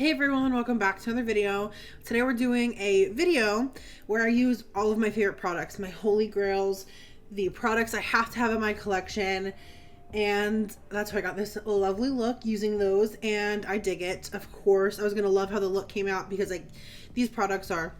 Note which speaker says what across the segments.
Speaker 1: Hey everyone, welcome back to another video. Today we're doing a video where I use all of my favorite products, my holy grails, the products I have to have in my collection, and that's why I got this lovely look using those, and I dig it. Of course, I was gonna love how the look came out because these products are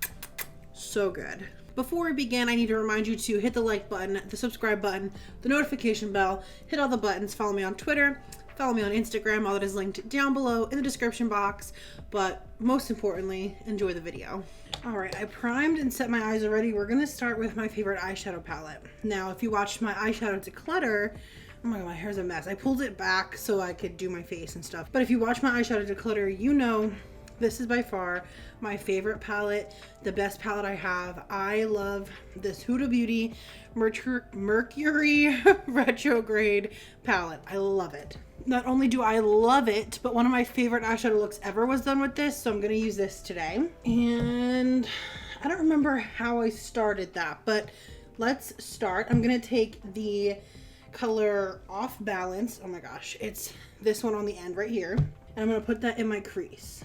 Speaker 1: so good. Before we begin, I need to remind you to hit the like button, the subscribe button, the notification bell, hit all the buttons, follow me on Twitter, follow me on Instagram, all that is linked down below in the description box, but most importantly, enjoy the video. All right, I primed and set my eyes already. We're gonna start with my favorite eyeshadow palette. Now, if you watched my eyeshadow declutter, oh my god, my hair's a mess. I pulled it back so I could do my face and stuff. But if you watch my eyeshadow declutter, you know this is by far my favorite palette, the best palette I have. I love this Huda Beauty Mercury Retrograde palette. I love it. Not only do I love it, but one of my favorite eyeshadow looks ever was done with this, so I'm gonna use this today. And I don't remember how I started that, but let's start. I'm gonna take the color Off Balance. Oh my gosh, it's this one on the end right here. And I'm gonna put that in my crease.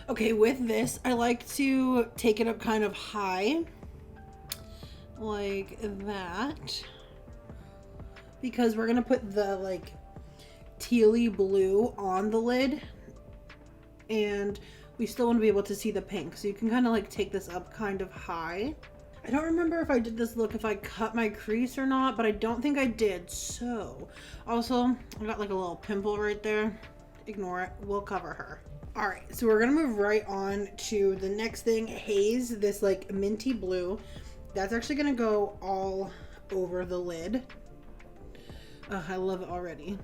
Speaker 1: Okay, with this, I like to take it up kind of high, like that, because we're gonna put the like tealy blue on the lid, and we still want to be able to see the pink, so you can kind of like take this up kind of high. I don't remember if I did this look, if I cut my crease or not, but I don't think I did. So also, I got like a little pimple right there. Ignore it, we'll cover her. All right, so we're gonna move right on to the next thing, Haze, this like minty blue. That's actually gonna go all over the lid. I love it already.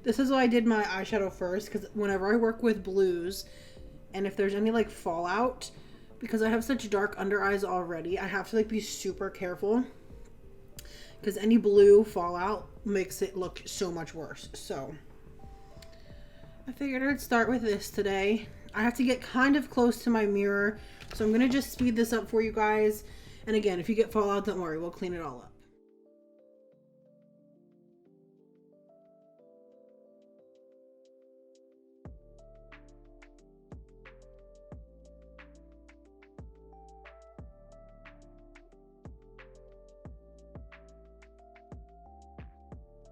Speaker 1: This is why I did my eyeshadow first, because whenever I work with blues, and if there's any like fallout, because I have such dark under eyes already, I have to like be super careful, because any blue fallout makes it look so much worse. So I figured I'd start with this today. I have to get kind of close to my mirror, so I'm gonna just speed this up for you guys. And again, if you get fallout, don't worry, we'll clean it all up.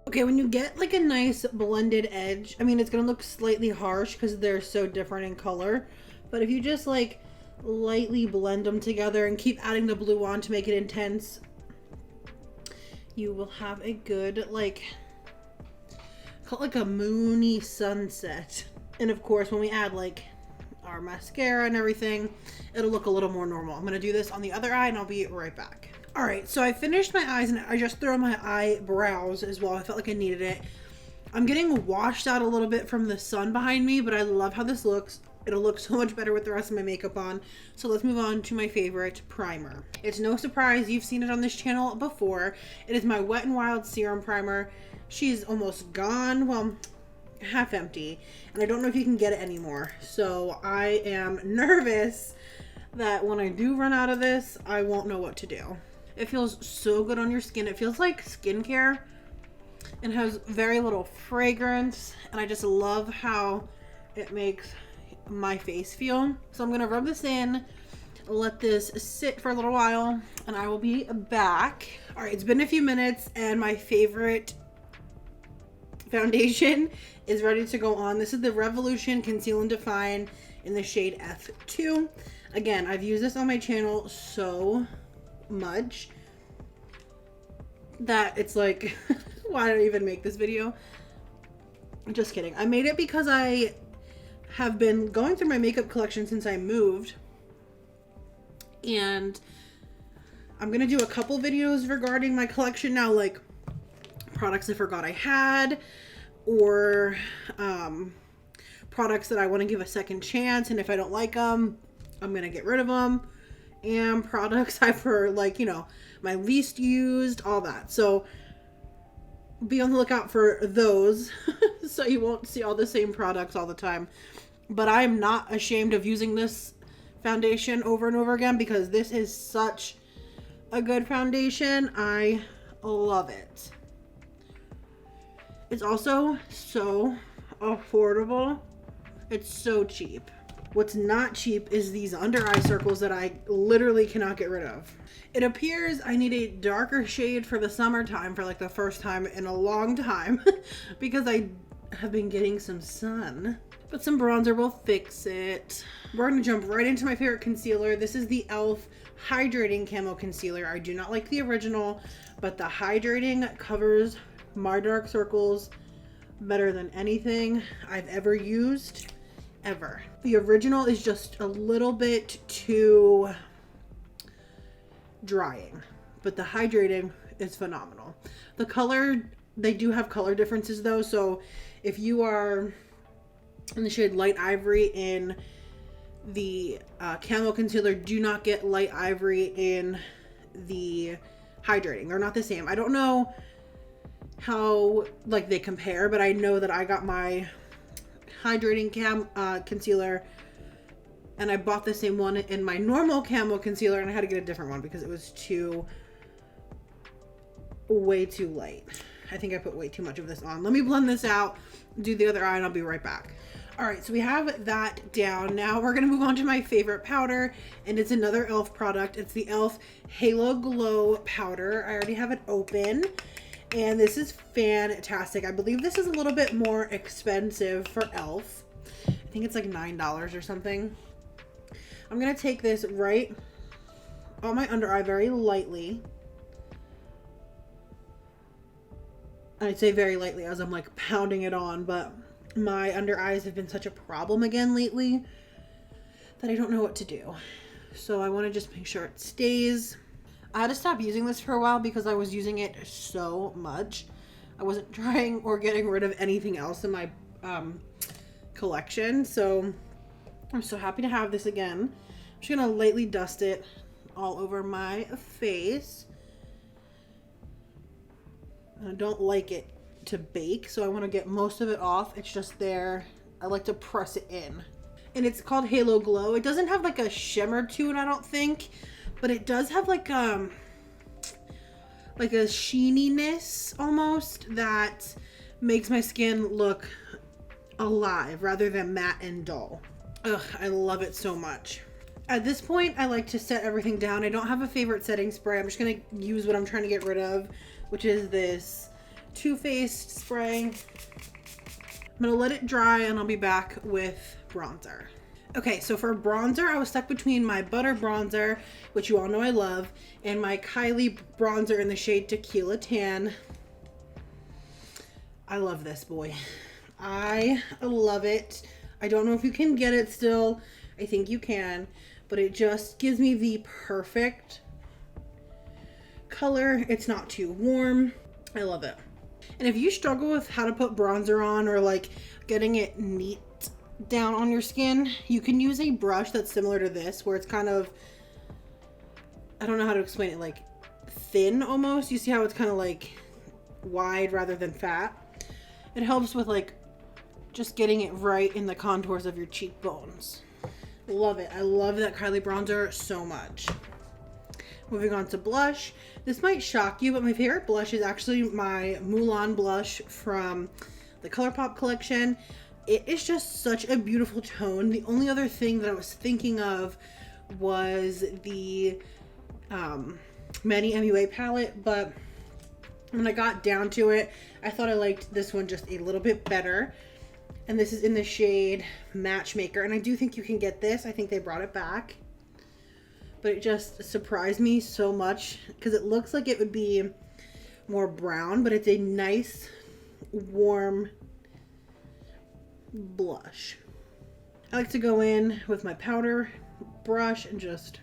Speaker 1: Okay, when you get like a nice blended edge, I mean, it's gonna look slightly harsh because they're so different in color, but if you just like lightly blend them together and keep adding the blue on to make it intense, you will have a good like, call it like a moony sunset. And of course, when we add like our mascara and everything, it'll look a little more normal. I'm gonna do this on the other eye and I'll be right back. All right, so I finished my eyes and I just threw on my eyebrows as well. I felt like I needed it. I'm getting washed out a little bit from the sun behind me, but I love how this looks. It'll look so much better with the rest of my makeup on. So let's move on to my favorite primer. It's no surprise, you've seen it on this channel before. It is my Wet n Wild Serum Primer. She's almost gone, well, half empty, and I don't know if you can get it anymore. So I am nervous that when I do run out of this, I won't know what to do. It feels so good on your skin. It feels like skincare and has very little fragrance, and I just love how it makes my face feel. So I'm gonna rub this in, let this sit for a little while, and I will be back. All right, it's been a few minutes and my favorite foundation is ready to go on. This is the Revolution Conceal and Define in the shade F2. Again, I've used this on my channel so much that it's like why did I even make this video? Just kidding. I made it because I have been going through my makeup collection since I moved, and I'm gonna do a couple videos regarding my collection now, like products I forgot I had, or products that I want to give a second chance, and if I don't like them, I'm gonna get rid of them, and products I've heard, like, you know, my least used, all that. So be on the lookout for those so you won't see all the same products all the time. but I'm not ashamed of using this foundation over and over again because this is such a good foundation. I love it. It's also so affordable. It's so cheap. What's not cheap is these under eye circles that I literally cannot get rid of. It appears I need a darker shade for the summertime for like the first time in a long time because I have been getting some sun. But some bronzer will fix it. We're gonna jump right into my favorite concealer. This is the e.l.f. Hydrating Camo Concealer. I do not like the original, but the hydrating covers my dark circles better than anything I've ever used, ever. The original is just a little bit too drying, but the hydrating is phenomenal. The color, they do have color differences though, so if you are in the shade Light Ivory in the Camo Concealer, do not get Light Ivory in the hydrating. They're not the same. I don't know how like they compare, but I know that I got my hydrating concealer and I bought the same one in my normal Camo Concealer, and I had to get a different one because it was way too light. I think I put way too much of this on. Let me blend this out, do the other eye, and I'll be right back. All right, so we have that down. Now we're gonna move on to my favorite powder, and it's another e.l.f. product. It's the e.l.f. Halo Glow Powder. I already have it open, and this is fantastic. I believe this is a little bit more expensive for e.l.f. I think it's like $9 or something. I'm gonna take this right on my under eye very lightly. I'd say very lightly as I'm like pounding it on, but my under eyes have been such a problem again lately that I don't know what to do. So I want to just make sure it stays. I had to stop using this for a while because I was using it so much. I wasn't trying or getting rid of anything else in my collection. So I'm so happy to have this again. I'm just gonna lightly dust it all over my face. I don't like it to bake, so I want to get most of it off. It's just there. I like to press it in. And it's called Halo Glow. It doesn't have like a shimmer to it, I don't think, but it does have like a sheeniness almost that makes my skin look alive rather than matte and dull. Ugh, I love it so much. At this point, I like to set everything down. I don't have a favorite setting spray. I'm just gonna use what I'm trying to get rid of, which is this Too Faced spray. I'm gonna let it dry and I'll be back with bronzer. Okay, so for bronzer, I was stuck between my Butter bronzer, which you all know I love, and my Kylie bronzer in the shade Tequila Tan. I love this boy. I love it. I don't know if you can get it still. I think you can, but it just gives me the perfect color. It's not too warm. I love it. And if you struggle with how to put bronzer on or like getting it neat down on your skin, you can use a brush that's similar to this where it's kind of, I don't know how to explain it, like thin almost. You see how it's kind of like wide rather than fat? It helps with like just getting it right in the contours of your cheekbones. Love it. I love that Kylie bronzer so much. Moving on to blush. This might shock you, but my favorite blush is actually my Mulan blush from the ColourPop collection. It is just such a beautiful tone. The only other thing that I was thinking of was the Manny MUA palette, but when I got down to it, I thought I liked this one just a little bit better. And this is in the shade Matchmaker. And I do think you can get this. I think they brought it back. But it just surprised me so much because it looks like it would be more brown, but it's a nice, warm blush. I like to go in with my powder brush and just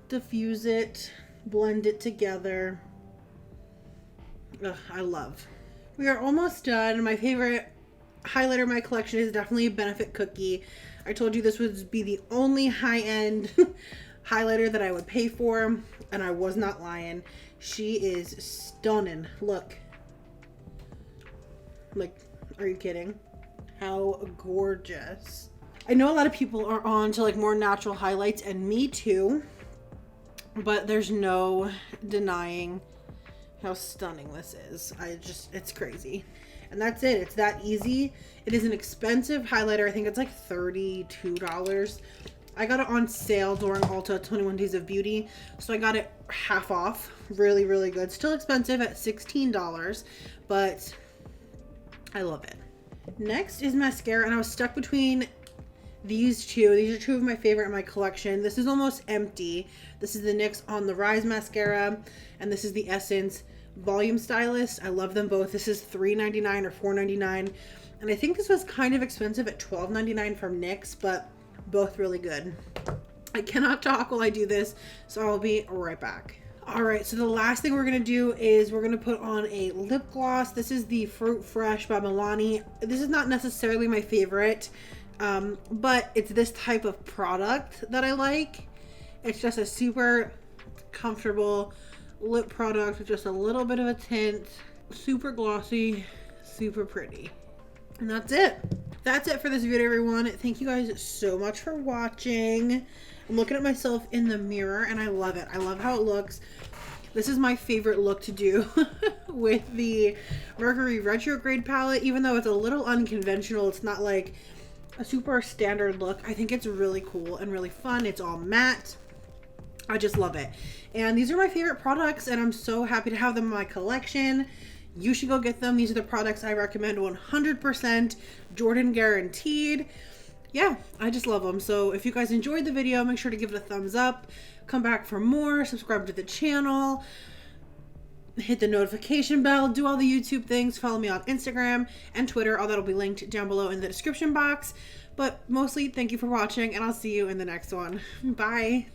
Speaker 1: diffuse it, blend it together. Ugh, I love. We are almost done. My favorite highlighter in my collection is definitely Benefit Cookie. I told you this would be the only high-end highlighter that I would pay for, and I was not lying. She is stunning. Look. Like, are you kidding? How gorgeous. I know a lot of people are on to like more natural highlights, and me too, but there's no denying how stunning this is. It's crazy. And that's it. It's that easy. It is an expensive highlighter. I think it's like $32. I got it on sale during Ulta 21 Days of Beauty, so I got it half off. Really, really good. Still expensive at $16, but I love it. Next is mascara, and I was stuck between these two. These are two of my favorite in my collection. This is almost empty. This is the NYX On the Rise mascara, and this is the Essence Volume Stylist. I love them both. This is $3.99 or $4.99, and I think this was kind of expensive at $12.99 from NYX, but both really good. I cannot talk while I do this, so I'll be right back. All right, so the last thing we're gonna do is we're gonna put on a lip gloss. This is the Fruit Fresh by Milani. This is not necessarily my favorite, but it's this type of product that I like. It's just a super comfortable lip product with just a little bit of a tint, super glossy, super pretty. And that's it. That's it for this video, everyone. Thank you guys so much for watching. I'm looking at myself in the mirror and I love it. I love how it looks. This is my favorite look to do with the Mercury Retrograde palette. Even though it's a little unconventional, it's not like a super standard look. I think it's really cool and really fun. It's all matte. I just love it. And these are my favorite products, and I'm so happy to have them in my collection. You should go get them. These are the products I recommend 100%. Jordan guaranteed. Yeah, I just love them. So if you guys enjoyed the video, make sure to give it a thumbs up. Come back for more. Subscribe to the channel. Hit the notification bell. Do all the YouTube things. Follow me on Instagram and Twitter. All that'll be linked down below in the description box. But mostly, thank you for watching, and I'll see you in the next one. Bye.